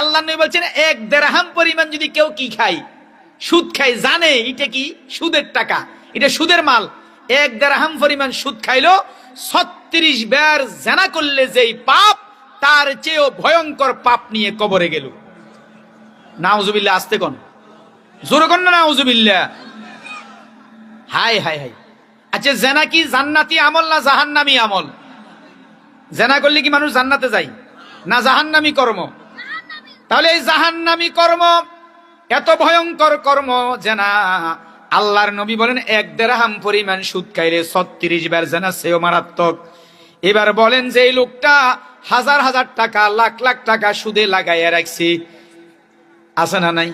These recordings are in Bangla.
আল্লাহ নবী বলছেন 1 দিরহাম পরিমাণ যদি কেউ কি খায়, সুদ খায়, জানে এটা কি সুদের টাকা, এটা সুদের মাল, 1 দিরহাম পরিমাণ সুদ খাইলো 36 বার জিনা করলে যেই পাপ, তার চেয়েও ভয়ঙ্কর পাপ নিয়ে কবরে গেল। নাউজুবিল্লাহ। আস্তে কোন, জোরে কোন না নাউজুবিল্লাহ। High high high. আচ্ছা, জিনা কি জান্নাতি আমল না জাহান্নামী আমল? জিনা করলে কি মানুষ জান্নাতে যায় না জাহান্নামী কর্ম? তাহলে এই জাহান্নামী কর্ম এত ভয়ঙ্কর কর্ম জিনা। আল্লাহর নবী বলেন 1 দিরহাম পরিমাণ সুদ খাইলে 36 বার জিনা সেও মারাত্মক। এবার বলেন যে এই লোকটা হাজার হাজার টাকা, লাখ লাখ টাকা সুদে লাগাইয়া রাখছে, আছে না নাই?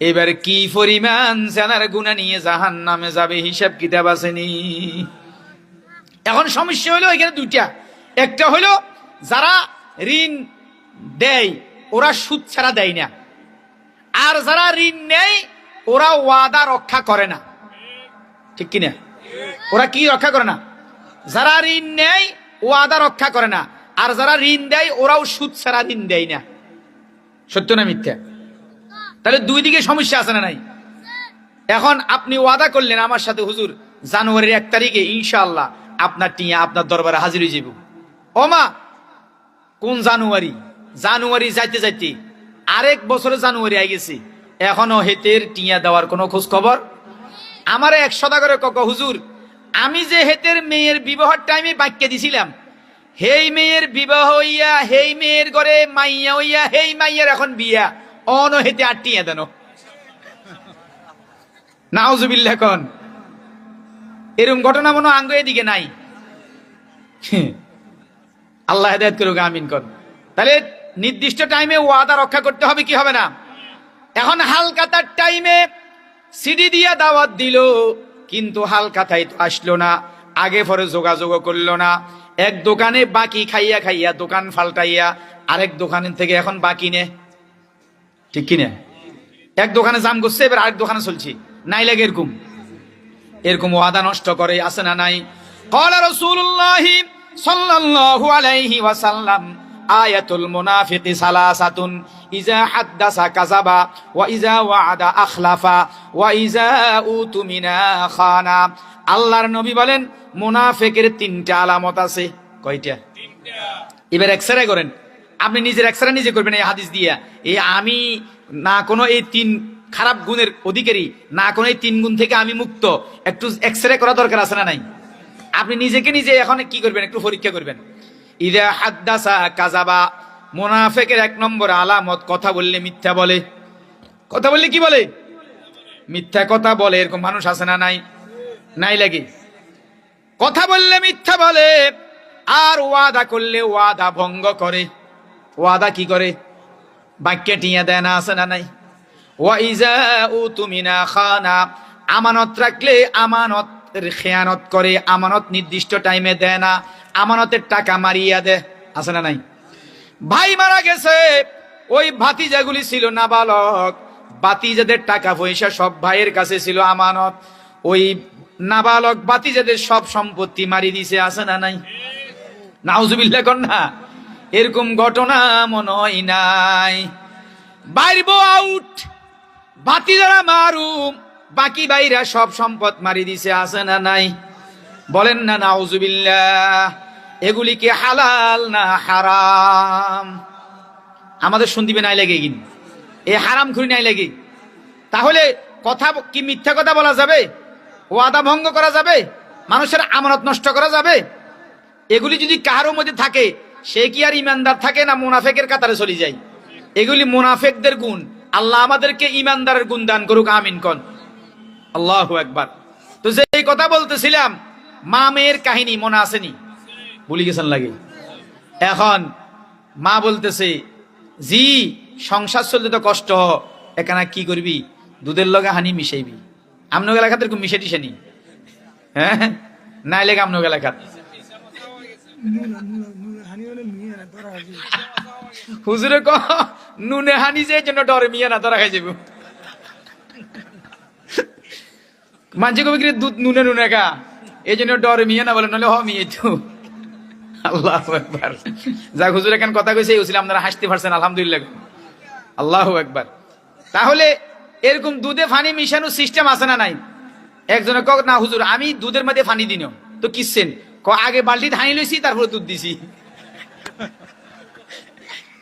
এবার কি পরিমাণ জিনার গুনাহ নিয়ে জাহান্নামে যাবে, হিসাব কিতাব আসেনি। এখন সমস্যা হলো এখানে দুইটা। একটা হলো যারা ঋণ দেয় ওরা সুদ ছাড়া দেয় না, আর যারা ঋণ নেয় ওরা ওয়াদা রক্ষা করে না, ঠিক কিনা? ওরা কি রক্ষা করে না? যারা ঋণ নেয় ওয়াদা রক্ষা করে না, আর যারা ঋণ দেয় ওরাও সুদ ছাড়া ঋণ দেয় না। সত্য না মিথ্যা? তাহলে দুই দিকে সমস্যা আছে না নাই? এখন আপনি ওয়াদা করলেন আমার সাথে, হুজুর জানুয়ারির 1 তারিখে ইনশাআল্লাহ আপনার টিয়া আপনার দরবারে হাজির হয়ে যাব। ও মা, কোন জানুয়ারি? জানুয়ারি যাইতে যাইতে আরেক বছরে জানুয়ারি আই গেছে, এখনো হেতের টিয়া দেওয়ার কোনো খোঁজ খবর। আমারে 100 টাকা করে কক, হুজুর আমি যে হেতের মেয়ের বিবাহের টাইমে বাক্য দিছিলাম, হেই মেয়ের বিবাহ হইয়া, হেই মেয়ের ঘরে মাইয়া হইয়া, হেই মাইয়ার এখন বিয়া, অন হেতে আর টিয়া দেন। নাউজুবিল্লাহ। কোন এরকম ঘটনা মনে আঙ্গ এদিকে নাই। আল্লাহ হেদায়েত করুক, আমিন কোন। তাহলে নির্দিষ্ট টাইমে ওয়াদা রক্ষা করতে হবে, কি হবে না? এখন হালকাতার টাইমে সিডি দিয়া দাওয়াত দিল, কিন্তু হালকাতায় তো আসলো না, আগে পরে যোগাযোগ করলো না। এক দোকানে বাকি খাইয়া খাইয়া দোকান ফাল্টাইয়া আরেক দোকানের থেকে এখন বাকি নে, ঠিক কিনা? এক দোকানে জাম করছে, এবার আরেক দোকানে চলছি, নাই লাগে এরকম। এরকম ওয়াদা নষ্ট করে, আছে না নাই? ক্বালা রাসূলুল্লাহ সাল্লাল্লাহু আলাইহি ওয়াসাল্লাম, আয়াতুল মুনাফিকি সালাসাতুন, ইজা হাদ্দাসা কাযাবা, ওয়া ইজা ওয়াআদা আখলাফা, ওয়া ইজা উতুমিনা খানা। আল্লাহর নবী বলেন মুনাফিকের 3টা আলামত আছে। কয়টা? 3টা। এবার এক্সরে করেন, আপনি নিজের এক্সরে নিজে করবেন এই হাদিস দিয়া। এই আমি না কোনো এই 3 খারাপ গুণের অধিকারী, না কোনো এই 3 গুণ থেকে আমি মুক্ত, একটু এক্সরে করা দরকার আছে না নাই? আপনি নিজেকে নিজে এখন কি করবেন, একটু পরীক্ষা করবেন। ইদা হাদ্দাসা কাযাবা, মুনাফিকের 1 নম্বর আলামত, কথা বললে মিথ্যা বলে। কথা বললে কি বলে? মিথ্যা কথা বলে। এরকম মানুষ আছে না নাই? নাই লাগে? কথা বললে মিথ্যা বলে, আর ওয়াদা করলে ওয়াদা ভঙ্গ করে। ওয়াদা কি করে? বাক্যে টিয়া দেয় না, আছে না নাই? ওয়া ইজা উতুমিনা খানা, আমানত রাখলে আমানতের খেয়ানত করে, আমানত নির্দিষ্ট টাইমে দেয় না, আমানতের টাকা মারিয়া দেয়, আছে না নাই? ভাই মারা গেছে, ওই ভাতিজাগুলি ছিল নাবালক, ভাতিজাদের টাকা পয়সা সব ভাইয়ের কাছে ছিল আমানত, ওই নাবালক ভাতিজাদের সব সম্পত্তি মারি দিছে, আছে না নাই? নাউজুবিল্লাহ কোন না? এরকম ঘটনা মনে হয় নাই। বাইরবো আউট, ভাতিজারা মারুম, বাকি বাইরা সব সম্পদ মারি দিছে, আছে না নাই? বলেন না নাউজুবিল্লাহ। এগুলি কি হালাল না হারাম? আমাদের শুনদিবে নাই লাগে কিন, এ হারাম খুরি নাই লাগে। তাহলে কথা কি মিথ্যা কথা বলা যাবে? ওয়াদা ভঙ্গ করা যাবে? মানুষের আমানত নষ্ট করা যাবে? এগুলি যদি কারোর মধ্যে থাকে, সে কি আর ইমানদার থাকে না মুনাফিকের কাতারে চলে যায়? এগুলি মুনাফিকদের গুণ। আল্লাহ আমাদেরকে ইমানদারের গুণ দান করুক, আমিন কোন। আল্লাহু আকবার। তো যে কথা বলতেছিলাম, মা মেয়ের কাহিনী মনে আসেনি? ভুলে গেছেন লাগে? এখন মা বলতেছে, জি সংসার চলতে তো কষ্ট, এখানে কি করবি, দুধের লগে হানি মিশাইবি। আমনো এলাকাতে এরকম মিশে টিশে নি? হ্যাঁ, নাই লেগে আমনো এলাকাত হুজুরে ক নুনে হানি যে জন্য ডরে মিয়া না ধরা খাই যাব। মানছে কবি কি দুধ নুনে নুনে গা, এই জন্য ডরে মিয়া না বলে, নলে হ মিয়ে তো। আল্লাহু আকবার। যাক হুজুর এখন কথা কইছে, এই ছিল, আপনারা হাসতে পারছেন, আলহামদুলিল্লাহ। আল্লাহু আকবার। তাহলে এরকম দুধে ফানি মিশানোর সিস্টেম আছে না নাই? একজনে কক না হুজুর আমি দুধের মধ্যে ফানি দিন, তো কিসছেন আগে বালতি ধানি লইছি তারপরে দুধ দিছি।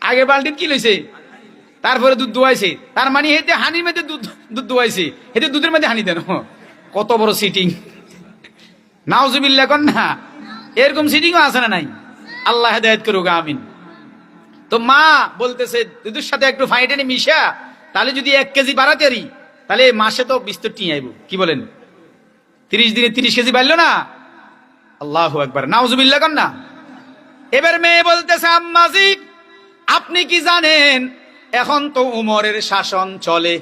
আগে বালতি কি লইছে তারপরে দুধ দোয়াইছে, তার মানে হেতে হানির মধ্যে দুধ দোয়াইছে, হেতে দুধের মধ্যে হানি দেন। কত বড় সিটিং! নাউজুবিল্লাহ কন না, এরকম সিটিংও আছে না নাই? আল্লাহ হেদায়েত করুক, আমিন। তো মা বলতেছে দুধের সাথে একটু ফাইটানি মিশা, তাহলে যদি 1 কেজি বাড়াতে পারি তাহলে মাসে তো 20 টিয়া আইব। কি বলেন? 30 দিনে 30 কেজি বাড়লো না? আল্লাহু আকবার, নাউজুবিল্লাহ কন না। এবার মেয়ে বলতেছে আম্মাজি আপনি কি জানেন এখন তো উমরের শাসন চলে।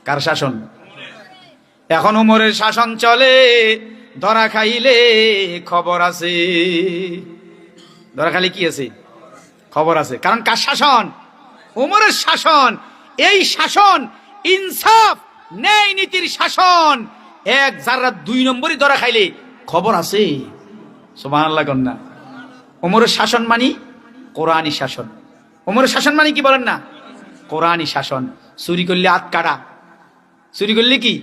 কার শাসন? এখন উমরের শাসন চলে, ধরা খাইলে খবর আছে। ধরা খাইলে কি আছে? খবর আছে। কারণ কার শাসন? উমরের শাসন। এই শাসন ইনসাফ ন্যায় নীতির শাসন। 1 জাররা 2 নম্বরই ধরা খাইলে খবর আছে। সুবহানাল্লাহ কন্যা। উমরের শাসন মানি কোরআনী শাসন। উমরের শাসন মানি কি বলেন না? কোরআনী শাসন। চুরি করলে হাত কাটা, চুরি করলে কি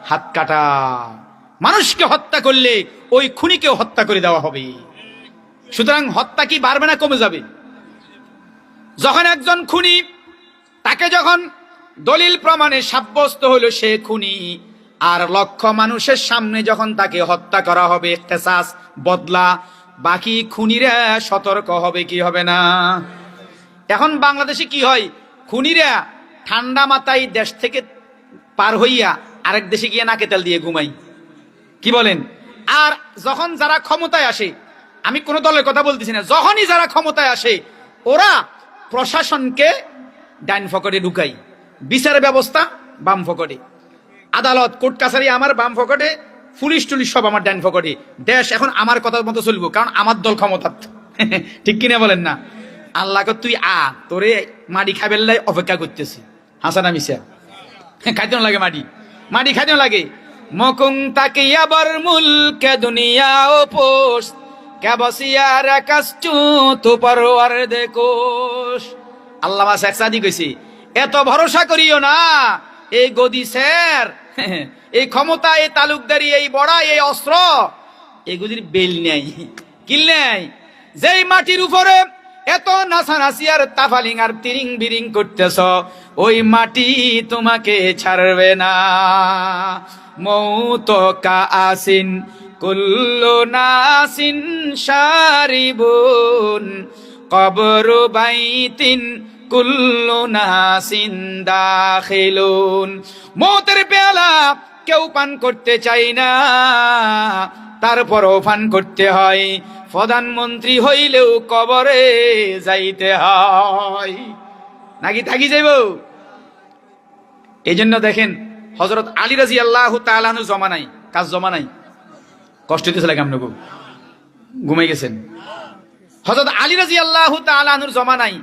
হাত কাটা। মানুষকে হত্যা করলে ওই খুনিকেও হত্যা করে দেওয়া হবে। সুতরাং হত্যা কি বাড়বে না কমে যাবে? যখন একজন খুনি, তাকে যখন দলিল প্রমাণে সাব্যস্ত হলো সে খুনি, আর লক্ষ মানুষের সামনে যখন তাকে হত্যা করা হবে, কিসাস বদলা, বাকি খুনিরা সতর্ক হবে কি হবে না? এখন বাংলাদেশে কি হয়, খুনিরা ঠান্ডা মাথায় দেশ থেকে পার হইয়া আরেক দেশে গিয়ে নাকে তেল দিয়ে ঘুমাই। কি বলেন? আর যখন যারা ক্ষমতায় আসে, আমি কোন দলের কথা বলতেছি না, যখনই যারা ক্ষমতায় আসে ওরা প্রশাসনকে ডাইন ফকটে ঢুকাই, বিচার ব্যবস্থা বাম ফকটে, আদালত কোর্ট কাছারি আমার বাম ফকটে, পুলিশ টুলিশ সব আমার ডাইন ফকটে। দেশ এখন আমার কথার মতো চলবো, কারণ আমার দল ক্ষমতা। ঠিক কিনা বলেন না? আল্লাহকে তুই তোরে মাটি খাবেল্লাই অপেক্ষা করতেছি। হাসানা মিশা খাইতে লাগে মাটি, মাটি খাইতে লাগে। মকুং তাকে আবার মূল কে দুনিয়া ও পোষ কে বসিয়ার কাস্তু তো পরওয়ার দেখোস। আল্লামা শেখ সাদি কইছি এত ভরসা করিও না এই গদি স্যার, এই ক্ষমতা, এই তালুকদারি, এই বড়া, এই অস্ত্র, এগুলির বেল নেই, কিল নেই। যেই মাটির উপরে এত নাচানাচি আর তাফালিং আর তিরিং বিরিং করতেছ, ওই মাটি তোমাকে ছাড়বে না। মৌত কা আসিন কুল্লু নাসিন শারিবুন কবরু বাইতিন কুল্লু নাসিন দাখিলুন। মৌতের পেয়ালা কেউ পান করতে চাই না, তারপরও পান করতে হয়। প্রধানমন্ত্রী হইলেও কবরে যাইতে হয়, নাকি থাকি যাইব? এই জন্য দেখেন হযরত আলী রাদিয়াল্লাহু তাআলা আনহু জমানায়, কাজ জমানায় কষ্ট দিতেছিল কেমন, ঘুমাই গেছেন। হযরত আলী রাদিয়াল্লাহু তাআলা আনহুর জমানায়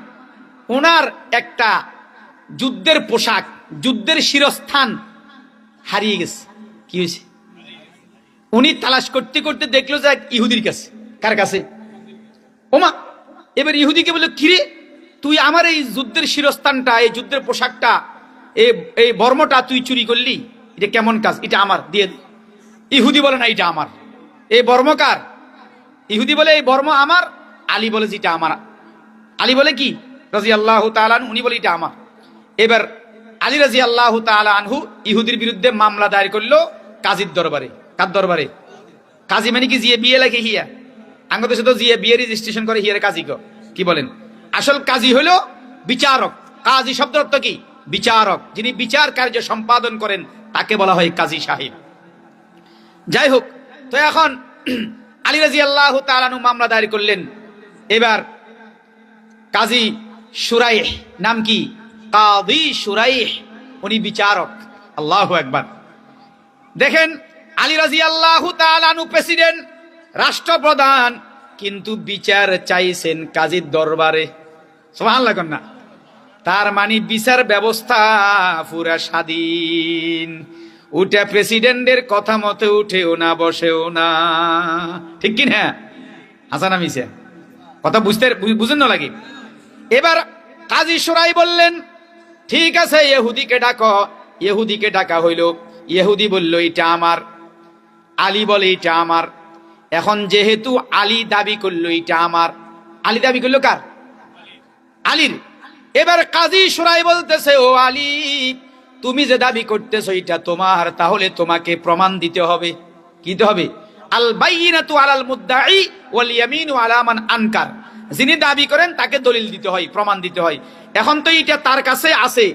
ওনার একটা যুদ্ধের পোশাক, যুদ্ধের শিরস্থান হারিয়ে গেছে। কি হয়েছে? উনি তালাশ করতে করতে দেখলো যে এক ইহুদির কাছে। কার কাছে? ওমা! এবার ইহুদিকে বলল, কিরে তুই আমার এই যুদ্ধের শিরস্থানটা, এই যুদ্ধের পোশাকটা, এই বর্মটা তুই চুরি করলি, এটা কেমন কাজ? এটা আমার, দিয়ে দে। ইহুদি বলে না এটা আমার। এই বর্মকার? ইহুদি বলে এই বর্ম আমার। আলী বলে যেটা আমার। আলী বলে কি রাদিয়াল্লাহু তাআলা আনহু, উনি বলে এটা আমার। এবার আলী রাদিয়াল্লাহু তাআলা আনহু ইহুদির বিরুদ্ধে মামলা দায়ের করলো কাজীর দরবারে। কার দরবারে? কাজী মানে কি জিয়ে বিয়ে লাগে হিয়া? আঙ্গদেশে তো জিয়ে বিয়ে রেজিস্ট্রেশন করে হিয়ারে কাজী গো। কি বলেন? আসল কাজী হলো বিচারক। কাজী শব্দ অর্থ কি? বিচারক। যিনি বিচার কার্য সম্পাদন করেন তাকে বলা হয় কাজী সাহেব। যাই হোক, তো এখন আলী রাদিয়াল্লাহু তাআলা আনহু মামলা দায়ের করলেন। এবার কাজী শুরাইহ, নাম কি? কাজী শুরাইহ, উনি বিচারক। আল্লাহু আকবার। দেখেন আলী রাদিয়াল্লাহু তাআলা আনহু প্রেসিডেন্ট, রাষ্ট্রপ্রধান, কিন্তু বিচার চাইছেন কাজীর দরবারে। সুবহানাল্লাহ কন্যা। তার মানে বিচার ব্যবস্থা পুরা স্বাধীন। উঠে প্রেসিডেন্টের কথা মতে উঠেও না, বসেও না। ঠিক কি না? হাসানা মিশা কথা বুঝেন না লাগে? এবার কাজী শুরাই বললেন, ঠিক আছে ইহুদিকে ডাকো। ইহুদিকে ডাকা হইল। ইহুদি বলল এটা আমার। আলী বলে এটা আমার। এখন যেহেতু আলী দাবি করলো এটা আমার, আলী দাবি করলো কার? আলীর। এবার কাজী শুরাই বলতেছে, ও আলী, তুমি যে দাবি করতেছো এটা তোমার, তাহলে তোমাকে প্রমাণ দিতে হবে। কি দিতে হবে? আল বাইয়িনাতু আলাল মুদ্দাই ওয়াল ইয়ামিনু আলা মান আনকার। যিনি দাবি করেন তাকে দলিল দিতে হয়, প্রমাণ দিতে হয়। এখন তো এটা তার কাছে আছে,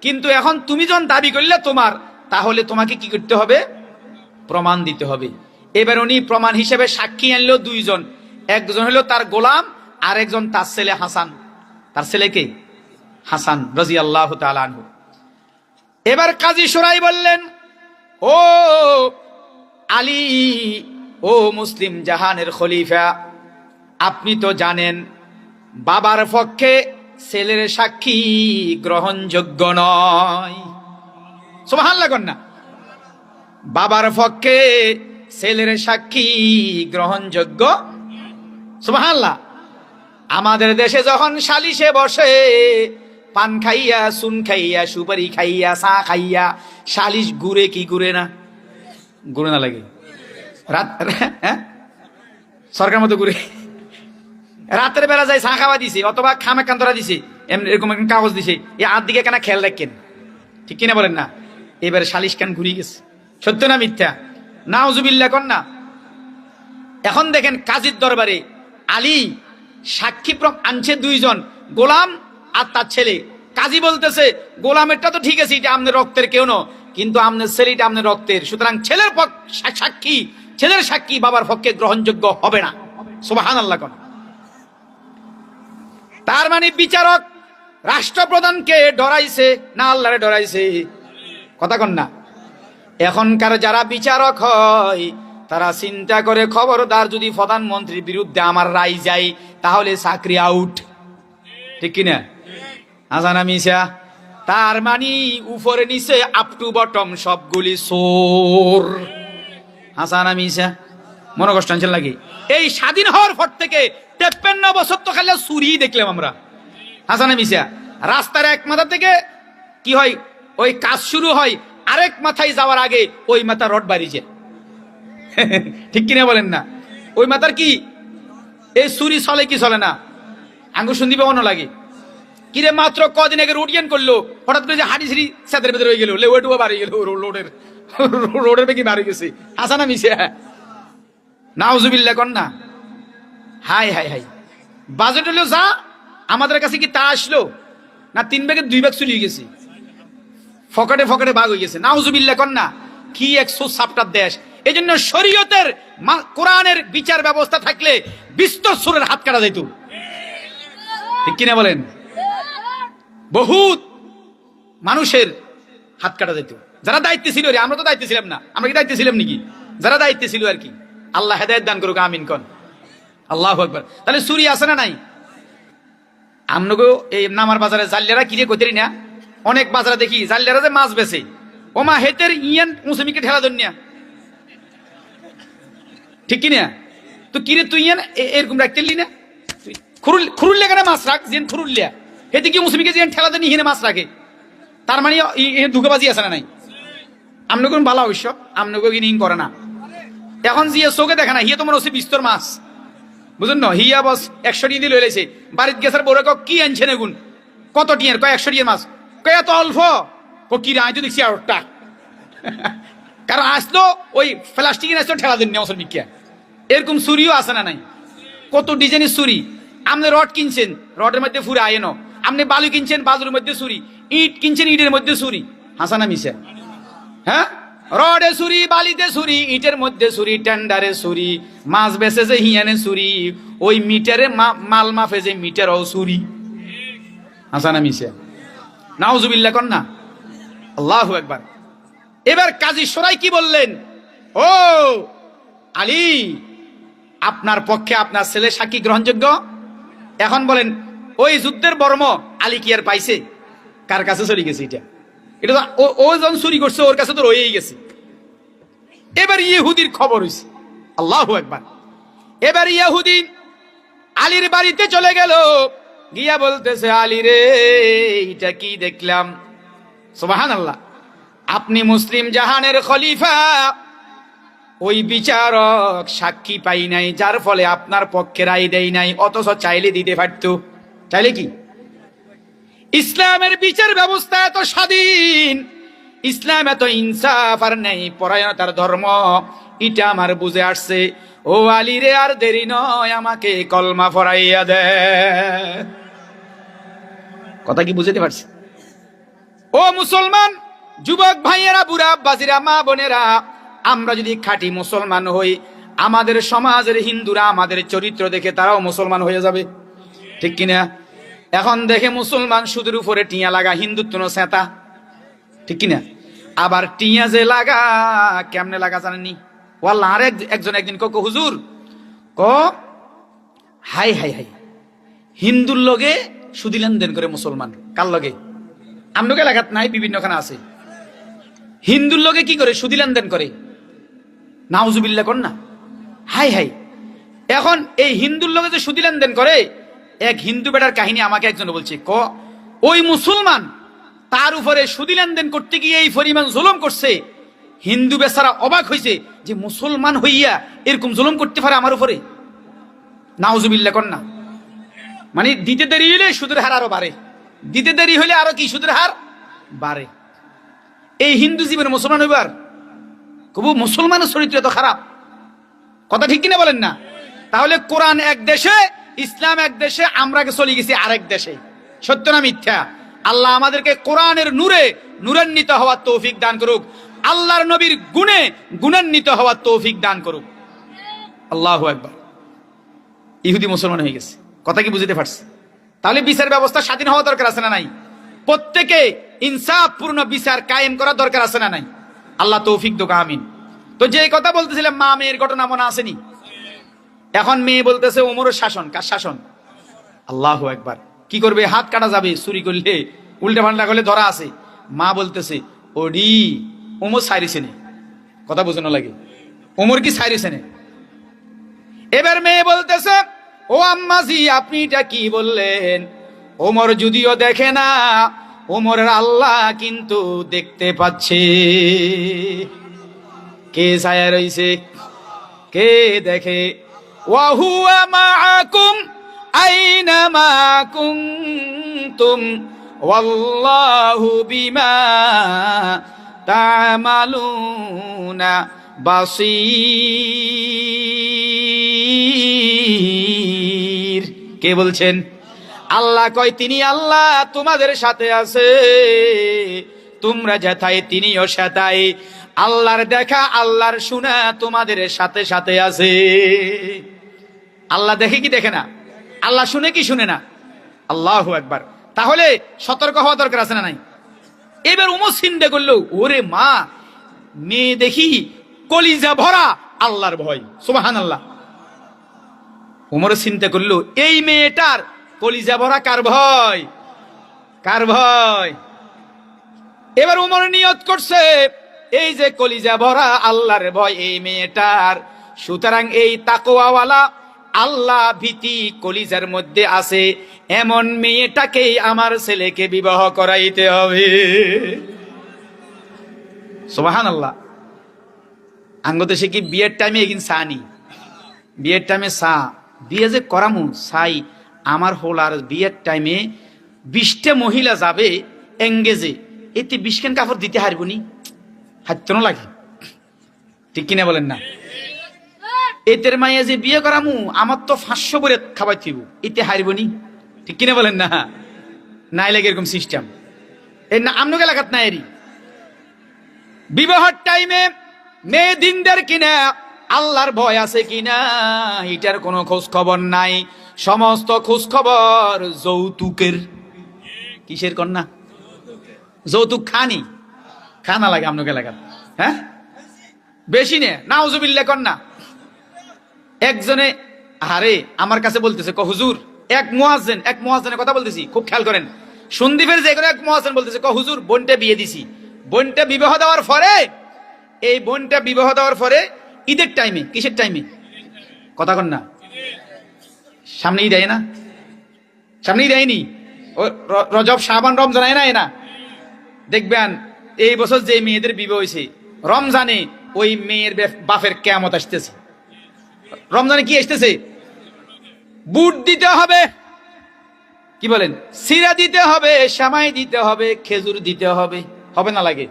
কিন্তু এখন তুমি যখন দাবি করলে তোমার, তাহলে তোমাকে কি করতে হবে? প্রমাণ দিতে হবে। এবার উনি প্রমাণ হিসেবে সাক্ষী আনলো দুইজন। একজন হলো তার গোলাম, আর একজন তার ছেলে হাসান। তার ছেলেকে হাসান রাদিয়াল্লাহু তাআলা আনহু। এবার কাজী শুরাই বললেন, ও আলী, ও মুসলিম জাহানের খলিফা, আপনি তো জানেন বাবার পক্ষে ছেলের সাক্ষী গ্রহণযোগ্য নয়। সুবহানাল্লাহ কন্যা। বাবার পক্ষে ছেলের সাক্ষী গ্রহণযোগ্য। সুবহানাল্লাহ। আমাদের দেশে যখন সালিশে বসে, পান খাইয়া, সুন খাইয়া, সুপারি খাইয়া, চা খাইয়া সালিশ ঘুরে কি ঘুরে না? ঘুরে না লাগে? রাত সরকার মতো ঘুরে। রাতের বেলা যায় চা খাওয়া দিছে, অথবা খামে কান্তরা দিছে, এরকম কাগজ দিছে, এই আর দিকে কেন খেয়াল রাখেন? ঠিক কিনা বলেন না? এবার সালিশ কেন ঘুরিয়ে গেছে? সত্য না মিথ্যা? নাউজুবিল্লাহ কন না। এখন দেখেন কাজীর দরবারে আলী সাক্ষী আনছে দুইজন, গোলাম আর তার ছেলে। কাজী বলতেছে, গোলামেরটা তো ঠিক আছে, এটা আপনার রক্তের কেউ না, কিন্তু আপনার ছেলেটা আপনার রক্তের, সুতরাং ছেলের সাক্ষী, ছেলের সাক্ষী বাবার পক্ষে গ্রহণযোগ্য হবে না। সুবহানাল্লাহ কোন। তার মানে বিচারক রাষ্ট্রপ্রধানকে ডরাইছে না আল্লাহরে ডরাইছে? কথা কন না। এখনকার যারা বিচারক হয় তারা চিন্তা করে, খবরদার যদি প্রধানমন্ত্রীর বিরুদ্ধে আমার রায় যায় তাহলে চাকরি আউট। ঠিক কিনা? হাসানা মিশা। তার মানে উপরে নিচে আপ টু বটম সবগুলি চোর। হাসানা মিশা। মনে কষ্ট আনছেন লাগে? এই স্বাধীন হওয়ার পর থেকে 53 বছর তো খালি চুরি দেখলাম আমরা। হাসানা মিশা। রাস্তার এক মাথা থেকে কি হয়, ওই কাজ শুরু হয়, আরেক মাথায় যাওয়ার আগে ওই মাথা রড বাড়িছে। ঠিক কিনা বলেন না? ওই মাথার কি এই চুরি চলে কি চলে না? আঙ্গুর শুনদিবে অন্য লাগে। কিরে মাত্র কদিন আগে রোডিয়ান করলো, হঠাৎ করে যে হাড়ি সিঁড়ি সাদের ভেতরে হয়ে গেল, লেওয়াটুয়া বাড়ি গেল, রোডের বেগে বাড়ি গেছে। হাসানা মিশে। নাউজুবিল্লাহ কন না। High high high. বাজেট হলো যা, আমাদের কাছে কি তা আসলো না? 3 ভাগের 2 ভাগ চুরি গেছে, ফকেটে ফকেটে ভাগ হয়ে গেছে। নাউজুবিল্লাহ কন না। কি এক সুসাপটার দেশ। এই জন্য শরীয়তের, কোরআনের বিচার ব্যবস্থা থাকলে বিস্তর সুরের হাত কাটা যেত। ঠিক কিনা বলেন? বহুত মানুষের হাত কাটা যেত যারা দায়িত্বে ছিল। আমরা তো দায়িত্বে ছিলাম না। আমরা কি দায়িত্বে ছিলাম নাকি? যারা দায়িত্বে ছিল আর কি। আল্লাহ হেদায়েত দান করুক, আমিন কন। আল্লাহু আকবার। তাহলে চুরি আছে না নাই? আমনগো এই নামার বাজারে জাল্লারা কিরে কইতেরি না? অনেক বাজারে দেখি জাল্লারা যে মাছ বেচে, ও মা হেতের ইয়ান মুসলিমকে ঠেলা দন্যা। ঠিক কিনা? তো কিরে তুই ইয়ান এরকম রাখতেলি না? খুরুল্লে কেন মাছ রাখ, যেন খুরুল্লিয়া হেতে কি মুসলিমকে যেন ঠেলা দেন হিনে মাছ রাখে। তার মানে ধুকেবাজি আছে না নাই? আমনগো ভালো অবশ্য, আমনগো কিনিং করে না। এখন যে চোখে দেখা না, হিয়া তোমার হচ্ছে বিস্তর মাছ, বুঝুন না? হিয়া বস 100 টিয়া দিয়ে লইলেছে। বাড়িতে গেছার বড় কি আনছেন এগুন? কত টিয়ার? কয় 100 টিয়ার মাছ। কয় এত অল্প? কি রে, আমি তো দেখছি আরটা। কারণ আসলো ওই প্লাস্টিকের আসলো ঠেলা দেন নেওয়া বিজ্ঞা। এরকম চুরিও আছে না নাই? কত ডিজাইনের চুরি। আপনি রড কিনছেন, রডের মধ্যে ফুরে আয়েন। আপনি বালু কিনছেন, বালুর মধ্যে চুরি। ইট কিনছেন, ইটের মধ্যে চুরি। হাসানা মিশা। হ্যাঁ, রডে চুরি, বালিতে চুরি, ইটের মধ্যে চুরি, টেন্ডারে চুরি, মাছ বেচে যে হিয়ানে চুরি, ওই মিটারে মাল মাফে যে মিটারও চুরি। হাসানা মিশা। নাউজুবিল্লাহ কন না। আল্লাহু আকবার। এবার কাজী শুরাই কি বললেন? ও আলী, আপনার পক্ষে আপনার ছেলে সাক্ষী গ্রহণযোগ্য। এখন বলেন, ওই যুদ্ধের বর্ম আলী কি আর পাইছে? কার কাছে চলে গেছে? এটা ও যখন চুরি করছে ওর কাছে তো রয়েই গেছে। এবার ইহুদির খবর হইছে। আল্লাহু আকবার। এবার ইহুদি আলীর বাড়িতে চলে গেল। গিয়া বলতেছে, আলী রে এটা কি দেখলাম, সুবহানাল্লাহ, আপনি মুসলিম জাহানের খলিফা, ওই বিচারক সাক্ষী পাই নাই, যার ফলে আপনার পক্ষে রায় দেয় নাই, অথচ চাইলে দিতে পারত। চাইলে কি? ইসলামের বিচার ব্যবস্থা এত স্বাধীন, ইসলাম এত ইনসাফ আর নেই পরায়ণতার ধর্ম, এটা আমার বুঝে আসছে। ও আলী রে, আর দেরি নয়, আমাকে কলমা পড়াইয়া দে। কথা কি বুঝতে পারছি? ও মুসলমান যুবক ভাইয়েরা, বুড়া বাজিরা, মা বোনেরা, আমরা যদি খাঁটি মুসলমান হই, আমাদের সমাজের হিন্দুরা আমাদের চরিত্র দেখে তারাও মুসলমান হয়ে যাবে, ঠিক কিনা? এখন দেখে মুসলমান সুদের উপরে টিয়া লাগা, হিন্দুত্ব সেতা, ঠিক কিনা? আবার টিয়া যে লাগা, কেমনে লাগা জানেননি? ওয়াল্লাহ, আর একজন একদিন ক হুজুর ক হাই হাই হাই, হিন্দুর লগে সুদি লেনদেন করে মুসলমান, কার লগে? আমনকে লাগাত নাই, বিভিন্নখানে আছে। হিন্দুর লগে কি করে? সুদি লেনদেন করে। নাউজুবিল্লাহ কর না, হাই হাই। এখন এই হিন্দুর লগে যে সুদি লেনদেন করে, এক হিন্দু বেটার কাহিনী আমাকে একজন বলছে, ওই মুসলমান তার উপরে সুদি লেনদেন করতে গিয়ে এই পরিমাণ জুলুম করছে, হিন্দু বেচারা অবাক হয়েছে যে মুসলমান হইয়া এরকম জুলুম করতে পারে আমার উপরে। নাউজুবিল্লাহ কর না। মানে দিতে দেরি হইলে সুদের হার আরো বাড়ে, দিতে দেরি হইলে আরো কি সুদের হার বাড়ে। এই হিন্দু জীবনে মুসলমান হইবার কবু মুসলমানের চরিত্র তো খারাপ, কথা ঠিক কিনা বলেন না? তাহলে কোরআন এক দেশে, ইসলাম এক দেশে, আমরা চলে গেছি আরেক দেশে, সত্য না মিথ্যা? আল্লাহ আমাদেরকে কোরআনের নূরে নূরান্বিত হওয়ার তৌফিক দান করুক, আল্লাহর নবীর গুণে গুণান্বিত হওয়ার তৌফিক দান করুক। আল্লাহু আকবার। ইহুদি মুসলমান হয়ে গেছে, কথা কি বুঝতে পারছি? তাহলে বিচার ব্যবস্থা স্বাধীন হওয়া দরকার আছে না নাই? প্রত্যেকে ইনসাফপূর্ণ বিচার কায়েম করা দরকার আছে না নাই? আল্লাহ তৌফিক দোকা, আমিন। তো যে কথা বলতেছিলাম, মা মেয়ের ঘটনা মনে আসেনি? এখন মেয়ে বলতেছে ওমরের শাসন, কার শাসন? আল্লাহু আকবার। কি করবে? হাত কাটা যাবে, চুরি করলে, উল্টা পাল্টা করলে ধরা আছে। মা বলতেছে, ওডি ওমর সাইরিছে নে, কথা বোঝানো লাগে, ওমর কি সাইরিছে নে? এবার মেয়ে বলতেছে, ও আম্মাজি আপনি এটা কি বললেন? ওমর যদিও দেখে না, ওমরের আল্লাহ কিন্তু দেখতে পাচ্ছে। কে ছায়া রইছে? কে দেখে? ওয়া হুয়া মাআকুম আইনামা কুনতুম ওয়াল্লাহু বিমা তা'মালুনা বাসীর। কে বলছেন? আল্লাহ কয়, তিনি আল্লাহ তোমাদের সাথে আছে, তোমরা যেথায় তিনিও সেথায়। আল্লাহর দেখা, আল্লাহর শোনা তোমাদের সাথে সাথে আছে। আল্লাহ দেখে কি দেখে না? আল্লাহ শুনে কি শুনে না? আল্লাহু আকবার। তাহলে সতর্ক হওয়া দরকার আছে না নাই? এবার উমর চিন্তা করলো, ওরে মা, মেয়ে দেখি কলিজা ভরা আল্লাহর ভয়, সুবহানাল্লাহ। উমর চিন্তা করলো, এই মেয়েটার কলিজা ভরা কার ভয়? কার ভয়? এবার উমর নিয়ত করছে, এই যে কলিজা ভরা আল্লাহর ভয় এই মেয়েটার, সুতরাং এই তাকওয়াওয়ালা আল্লাহ ভীতি কলিজার মধ্যে আছে, এমন মেয়েটাকেই আমার ছেলেকে বিবাহ করাইতে হবে। সুবহানাল্লাহ। আঙ্গদেশে কি বিয়ের টাইমে এগিন সানি, বিয়ের টাইমে সা বিয়ে যে করামু সাই, আমার হোলার বিয়ের টাইমে 20টা মহিলা যাবে এঙ্গেজে, এতে 20 খান কাপড় দিতে হারবনি, হাতনো লাগে, ঠিক কিনা বলেন না? এতের মাইয়া যে বিয়ে করামু, আমার তো 500 করে খাবার থিব, এতে হারবনি, ঠিক কিনা বলেন না? নাই লাগে এরকম সিস্টেম। এর না আমনকে লাগাত না। এরই বিবাহের টাইমে মেয়ে দিনদার কিনা, আল্লাহর ভয় আছে কিনা, এটার কোনো খোঁজ খবর নাই। সমস্ত খোঁজ খবর যৌতুকের। কিসের কন্যা? যৌতুক খানি, খানা লাগে আমনকে লাগাত, হ্যাঁ বেশি নে, নাউজুবিল্লাহ কন্যা। একজনে আরে আমার কাছে বলতেছে, হুজুর, এক মুয়াজ্জিনের কথা বলতেছি, খুব খেয়াল করেন। সন্দীপের যে কোনো এক মুয়াজ্জিন বলতেছে, হুজুর বোনটা বিয়ে দিছি, বোনটা বিবাহ দেওয়ার পরে, এই বোনটা বিবাহ দেওয়ার পরে ঈদের টাইমে, কিসের টাইমে কথা কন না, সামনে ঈদ আয় না, সামনেই দেয়নি ও রজব শাবান রমজান আয় না দেখবেন এই বছর যে মেয়েদের বিবাহ হয়েছে রমজানে ওই মেয়ের বাপের কিয়ামত আসতেছে। রমজানে কি আসতেছে? বুট দিতে হবে, কি বলেন, সিরা দিতে হবে, সামাই দিতে হবে, খেজুর দিতে হবে, হবে না লাগে?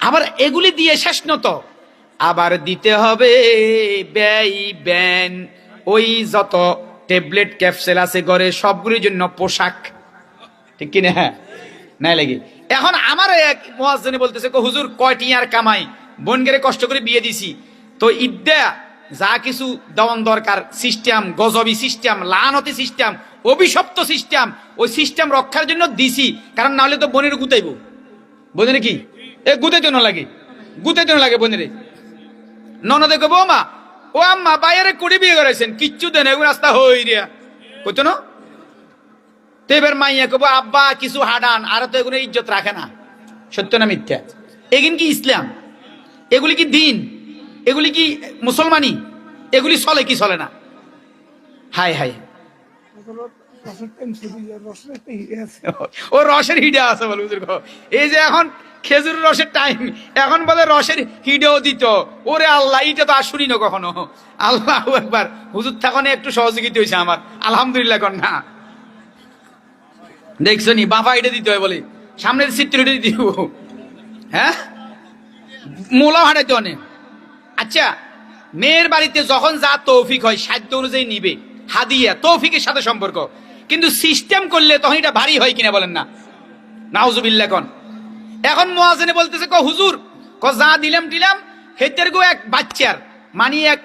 আবার এগুলি দিয়ে শেষ নত, আবার দিতে হবে ব্যয় ব্যান, ওই যত ট্যাবলেট ক্যাপসুল আছে ঘরে সবগুলির জন্য পোশাক, ঠিক কিনা? হ্যাঁ নাই লাগে। এখন আমার এক মুয়াজ্জিন বলতেছে, হুজুর কয়টি আর কামাই, বোনগেরে কষ্ট করে বিয়ে দিছি, তো ইদ্যা যা কিছু দেওয়ান দরকার সিস্টেম, গজবি সিস্টেম, লানতি সিস্টেম, অভিশপ্ত সিস্টেম, ওই সিস্টেম রক্ষার জন্য দিছি, কারণ নাহলে তো বোনের গুতাইব। বোনের কি এ গুতাইতে না লাগে, গুতাইতে না লাগে বোনের। ননদে কব, মা ও আম্মা বাইরে কুড়ি বিয়ে করেছেন, কিচ্ছু দেন এগুলো রাস্তা হই রিয়া কইতো না। তো এবার মাইয়া কব, আব্বা কিছু হাডান, আর তো এগুলো ইজ্জত রাখে না। সত্য না মিথ্যা? এগিন কি ইসলাম? এগুলি কি দিন? এগুলি কি মুসলমানি? এগুলি চলে কি চলে না? হাই হাই, ও রসের হিডা আছে বলে হুজুর। এই যে এখন খেজুর রসের টাইম, এখন বলে রসের হিডেও দিত। ওরে আল্লাহ, এটা তো আর শুনি না কখনো। আল্লাহ একবার, হুজুর থাকনে একটু সহযোগিতা হয়েছে আমার, আলহামদুলিল্লাহ। কর না দেখছো নি বাবা এটা দিতে হয় বলে, সামনের চিত্র দিব। হ্যাঁ, মোলা হাঁটাইতে অনেক। আচ্ছা, মেয়ের বাড়িতে যখন যা তৌফিক হয় সাধ্য অনুযায়ী নিবে, হাদিয়া তৌফিকের সাথে সম্পর্ক। কিন্তু সিস্টেম করলে তখন এটা ভারী হয় কিনা বলেন না? নাউজুবিল্লাহ। কোন এখন মুয়াজ্জিন বলতেছে, হুজুর যা দিলাম দিলাম, হেতের গো এক বাচ্চার মানে এক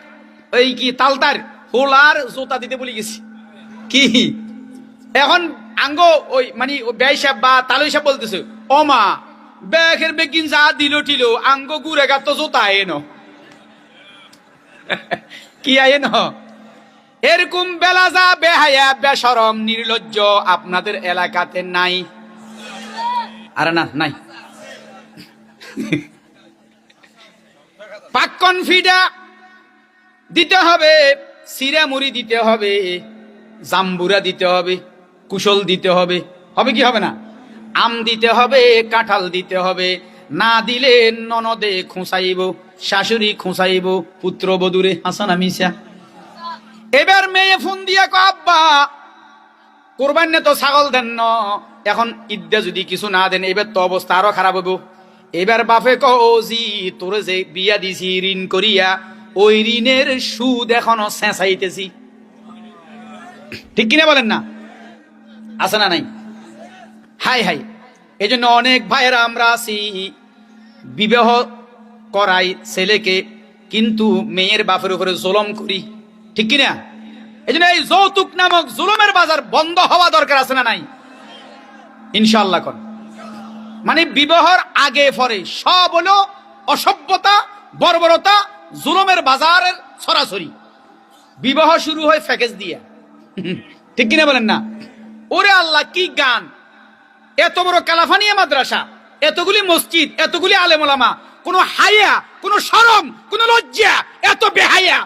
ওই কি তালতার হোলার জোতা দিতে বলে গেছি কি। এখন আঙ্গ ওই মানে ব্যয় সাহেব বা তালুই সাহেব বলতেছে, ও মা ব্যাগের বেগিন যা দিল টিল, আঙ্গ গুড়ে গাত জোতা এনো কি আইন। এরকম বেলাজা বেহায়া বেশরম নির্লজ্জ আপনাদের এলাকাতে নাই? আরে না, নাই। পাক্কন ফিডা দিতে হবে, সিরা মুড়ি দিতে হবে, জাম্বুরা দিতে হবে, কুশল দিতে হবে, হবে কি হবে না? আম দিতে হবে, কাঁঠাল দিতে হবে। না দিলে ননদে খুঁসাইব, শাশুড়ি খুঁসাইব, পুত্র বধূরে হাসানা মিশা। এবার মেয়ে ফোন দিয়া কো, আব্বা কোরবানি তো ছাগল দেন ন, এখন ঈদে যদি কিছু না দেন এবার তো অবস্থা আরো খারাপ হইব। এবার বাপে কো, ও জি তোরে যে বিয়া দিছি ঋণ করিয়া, ওই ঋণের সুদ এখনো চেঁচাইতেছি। ঠিক কিনা বলেন না? আছে না নাই? হাই হাই, এই জন্য অনেক ভাইয়েরা আমরা আছি, বিবাহ করাই ছেলেকে, কিন্তু মেয়ের বাপের উপরে জুলুম করি। ঠিক কিনা? এই জন্য এই যৌতুক নামক জুলুমের বাজার বন্ধ হওয়া দরকার, আছে না নাই? ইনশাআল্লাহ। কোন মানে বিবাহর আগে পরে সব হলো অসভ্যতা, বর্বরতা, জুলুমের বাজারের সরাসরি। বিবাহ শুরু হয় প্যাকেজ দিয়া। ঠিক কিনা বলেন না? ওরে আল্লাহ, কি গান! এত বড় কালাফানিয়া মাদ্রাসা, এতগুলি মসজিদ, এতগুলি আলেম ওলামা, কোনো হায়া, কোনো শরম, কোনো লজ্জা, এত বেহায়া